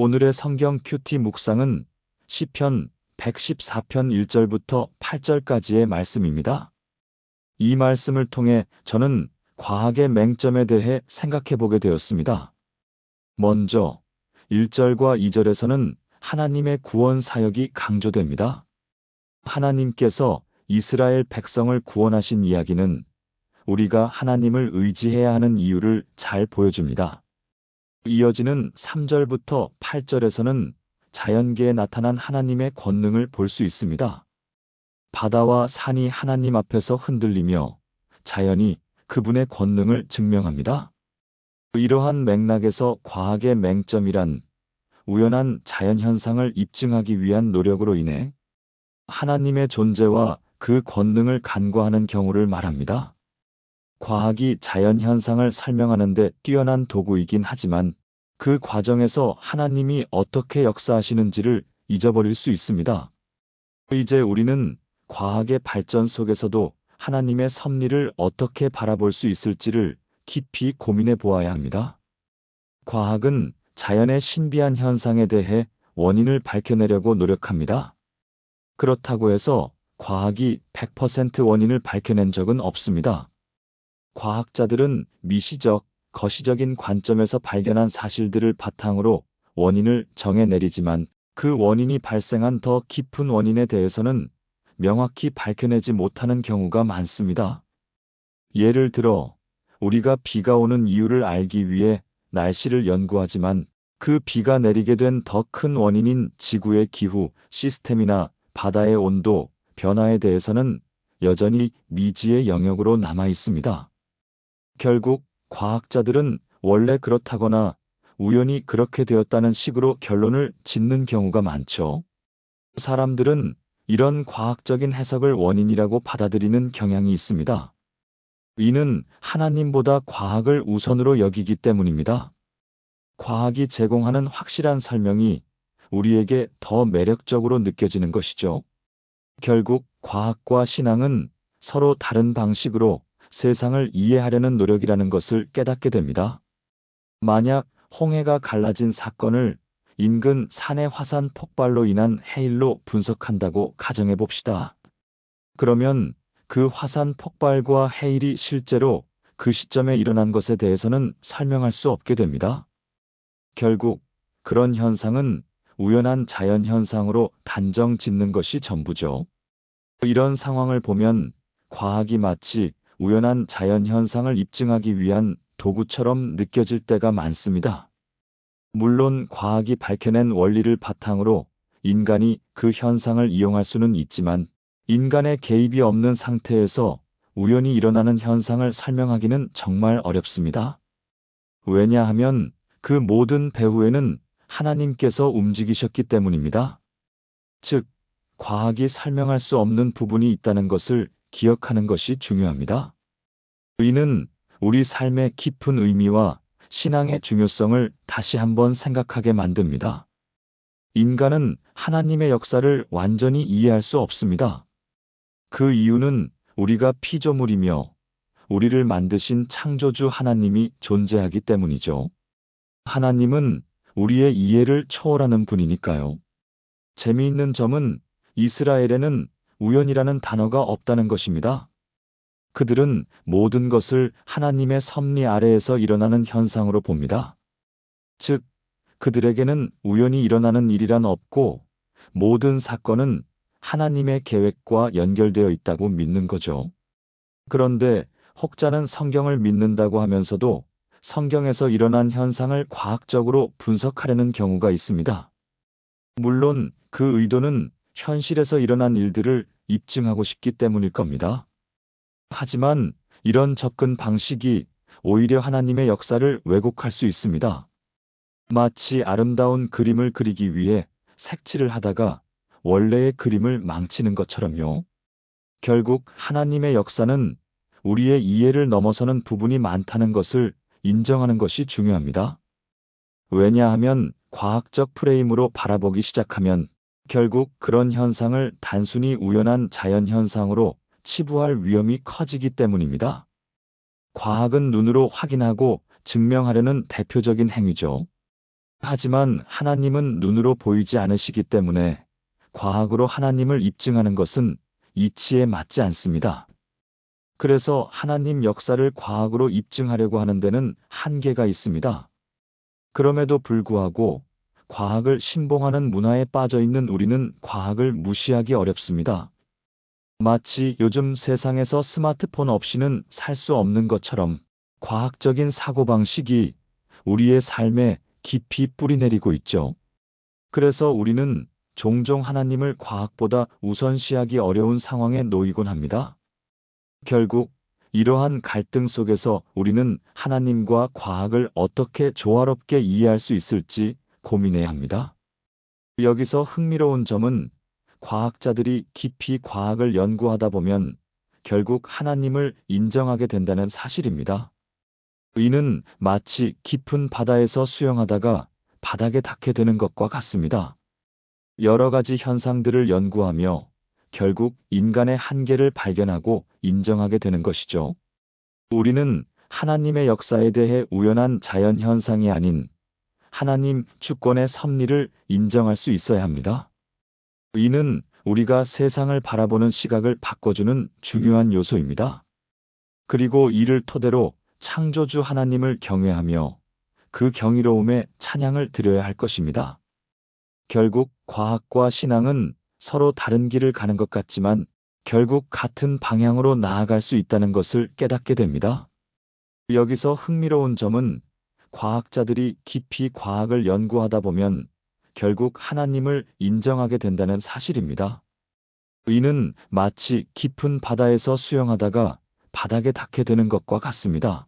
오늘의 성경 큐티 묵상은 시편 114편 1절부터 8절까지의 말씀입니다. 이 말씀을 통해 저는 과학의 맹점에 대해 생각해 보게 되었습니다. 먼저 1절과 2절에서는 하나님의 구원 사역이 강조됩니다. 하나님께서 이스라엘 백성을 구원하신 이야기는 우리가 하나님을 의지해야 하는 이유를 잘 보여줍니다. 이어지는 3절부터 8절에서는 자연계에 나타난 하나님의 권능을 볼 수 있습니다. 바다와 산이 하나님 앞에서 흔들리며 자연이 그분의 권능을 증명합니다. 이러한 맥락에서 과학의 맹점이란 우연한 자연현상을 입증하기 위한 노력으로 인해 하나님의 존재와 그 권능을 간과하는 경우를 말합니다. 과학이 자연현상을 설명하는 데 뛰어난 도구이긴 하지만 그 과정에서 하나님이 어떻게 역사하시는지를 잊어버릴 수 있습니다. 이제 우리는 과학의 발전 속에서도 하나님의 섭리를 어떻게 바라볼 수 있을지를 깊이 고민해 보아야 합니다. 과학은 자연의 신비한 현상에 대해 원인을 밝혀내려고 노력합니다. 그렇다고 해서 과학이 100% 원인을 밝혀낸 적은 없습니다. 과학자들은 미시적, 거시적인 관점에서 발견한 사실들을 바탕으로 원인을 정해내리지만 그 원인이 발생한 더 깊은 원인에 대해서는 명확히 밝혀내지 못하는 경우가 많습니다. 예를 들어 우리가 비가 오는 이유를 알기 위해 날씨를 연구하지만 그 비가 내리게 된 더 큰 원인인 지구의 기후, 시스템이나 바다의 온도, 변화에 대해서는 여전히 미지의 영역으로 남아 있습니다. 결국 과학자들은 원래 그렇다거나 우연히 그렇게 되었다는 식으로 결론을 짓는 경우가 많죠. 사람들은 이런 과학적인 해석을 원인이라고 받아들이는 경향이 있습니다. 이는 하나님보다 과학을 우선으로 여기기 때문입니다. 과학이 제공하는 확실한 설명이 우리에게 더 매력적으로 느껴지는 것이죠. 결국 과학과 신앙은 서로 다른 방식으로 세상을 이해하려는 노력이라는 것을 깨닫게 됩니다. 만약 홍해가 갈라진 사건을 인근 산의 화산 폭발로 인한 해일로 분석한다고 가정해 봅시다. 그러면 그 화산 폭발과 해일이 실제로 그 시점에 일어난 것에 대해서는 설명할 수 없게 됩니다. 결국 그런 현상은 우연한 자연 현상으로 단정 짓는 것이 전부죠. 이런 상황을 보면 과학이 마치 우연한 자연 현상을 입증하기 위한 도구처럼 느껴질 때가 많습니다. 물론 과학이 밝혀낸 원리를 바탕으로 인간이 그 현상을 이용할 수는 있지만 인간의 개입이 없는 상태에서 우연히 일어나는 현상을 설명하기는 정말 어렵습니다. 왜냐하면 그 모든 배후에는 하나님께서 움직이셨기 때문입니다. 즉, 과학이 설명할 수 없는 부분이 있다는 것을 기억하는 것이 중요합니다. 이는 우리 삶의 깊은 의미와 신앙의 중요성을 다시 한번 생각하게 만듭니다. 인간은 하나님의 역사를 완전히 이해할 수 없습니다. 그 이유는 우리가 피조물이며 우리를 만드신 창조주 하나님이 존재하기 때문이죠. 하나님은 우리의 이해를 초월하는 분이니까요. 재미있는 점은 이스라엘에는 우연이라는 단어가 없다는 것입니다. 그들은 모든 것을 하나님의 섭리 아래에서 일어나는 현상으로 봅니다. 즉, 그들에게는 우연히 일어나는 일이란 없고 모든 사건은 하나님의 계획과 연결되어 있다고 믿는 거죠. 그런데 혹자는 성경을 믿는다고 하면서도 성경에서 일어난 현상을 과학적으로 분석하려는 경우가 있습니다. 물론 그 의도는 현실에서 일어난 일들을 입증하고 싶기 때문일 겁니다. 하지만 이런 접근 방식이 오히려 하나님의 역사를 왜곡할 수 있습니다. 마치 아름다운 그림을 그리기 위해 색칠을 하다가 원래의 그림을 망치는 것처럼요. 결국 하나님의 역사는 우리의 이해를 넘어서는 부분이 많다는 것을 인정하는 것이 중요합니다. 왜냐하면 과학적 프레임으로 바라보기 시작하면 결국 그런 현상을 단순히 우연한 자연현상으로 치부할 위험이 커지기 때문입니다. 과학은 눈으로 확인하고 증명하려는 대표적인 행위죠. 하지만 하나님은 눈으로 보이지 않으시기 때문에 과학으로 하나님을 입증하는 것은 이치에 맞지 않습니다. 그래서 하나님 역사를 과학으로 입증하려고 하는 데는 한계가 있습니다. 그럼에도 불구하고 과학을 신봉하는 문화에 빠져 있는 우리는 과학을 무시하기 어렵습니다. 마치 요즘 세상에서 스마트폰 없이는 살 수 없는 것처럼 과학적인 사고방식이 우리의 삶에 깊이 뿌리내리고 있죠. 그래서 우리는 종종 하나님을 과학보다 우선시하기 어려운 상황에 놓이곤 합니다. 결국 이러한 갈등 속에서 우리는 하나님과 과학을 어떻게 조화롭게 이해할 수 있을지 고민해야 합니다. 여기서 흥미로운 점은 과학자들이 깊이 과학을 연구하다 보면 결국 하나님을 인정하게 된다는 사실입니다. 이는 마치 깊은 바다에서 수영하다가 바닥에 닿게 되는 것과 같습니다. 여러 가지 현상들을 연구하며 결국 인간의 한계를 발견하고 인정하게 되는 것이죠. 우리는 하나님의 역사에 대해 우연한 자연 현상이 아닌 하나님 주권의 섭리를 인정할 수 있어야 합니다. 이는 우리가 세상을 바라보는 시각을 바꿔주는 중요한 요소입니다. 그리고 이를 토대로 창조주 하나님을 경외하며 그 경이로움에 찬양을 드려야 할 것입니다. 결국 과학과 신앙은 서로 다른 길을 가는 것 같지만 결국 같은 방향으로 나아갈 수 있다는 것을 깨닫게 됩니다. 여기서 흥미로운 점은 과학자들이 깊이 과학을 연구하다 보면 결국 하나님을 인정하게 된다는 사실입니다. 이는 마치 깊은 바다에서 수영하다가 바닥에 닿게 되는 것과 같습니다.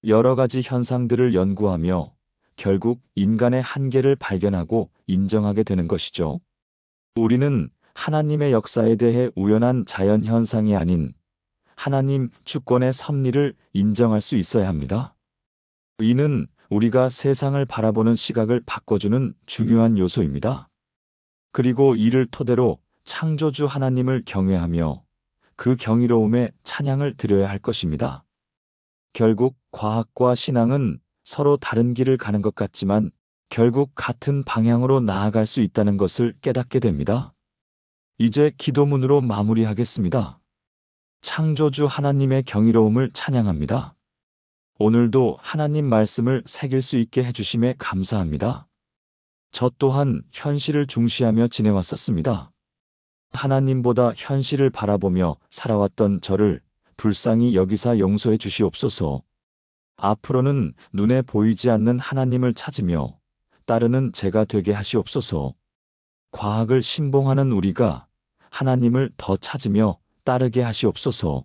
여러 가지 현상들을 연구하며 결국 인간의 한계를 발견하고 인정하게 되는 것이죠. 우리는 하나님의 역사에 대해 우연한 자연 현상이 아닌 하나님 주권의 섭리를 인정할 수 있어야 합니다. 이는 우리가 세상을 바라보는 시각을 바꿔주는 중요한 요소입니다. 그리고 이를 토대로 창조주 하나님을 경외하며 그 경이로움에 찬양을 드려야 할 것입니다. 결국 과학과 신앙은 서로 다른 길을 가는 것 같지만 결국 같은 방향으로 나아갈 수 있다는 것을 깨닫게 됩니다. 이제 기도문으로 마무리하겠습니다. 창조주 하나님의 경이로움을 찬양합니다. 오늘도 하나님 말씀을 새길 수 있게 해주심에 감사합니다. 저 또한 현실을 중시하며 지내왔었습니다. 하나님보다 현실을 바라보며 살아왔던 저를 불쌍히 여기사 용서해 주시옵소서. 앞으로는 눈에 보이지 않는 하나님을 찾으며 따르는 제가 되게 하시옵소서. 과학을 신봉하는 우리가 하나님을 더 찾으며 따르게 하시옵소서.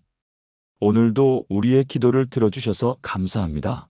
오늘도 우리의 기도를 들어주셔서 감사합니다.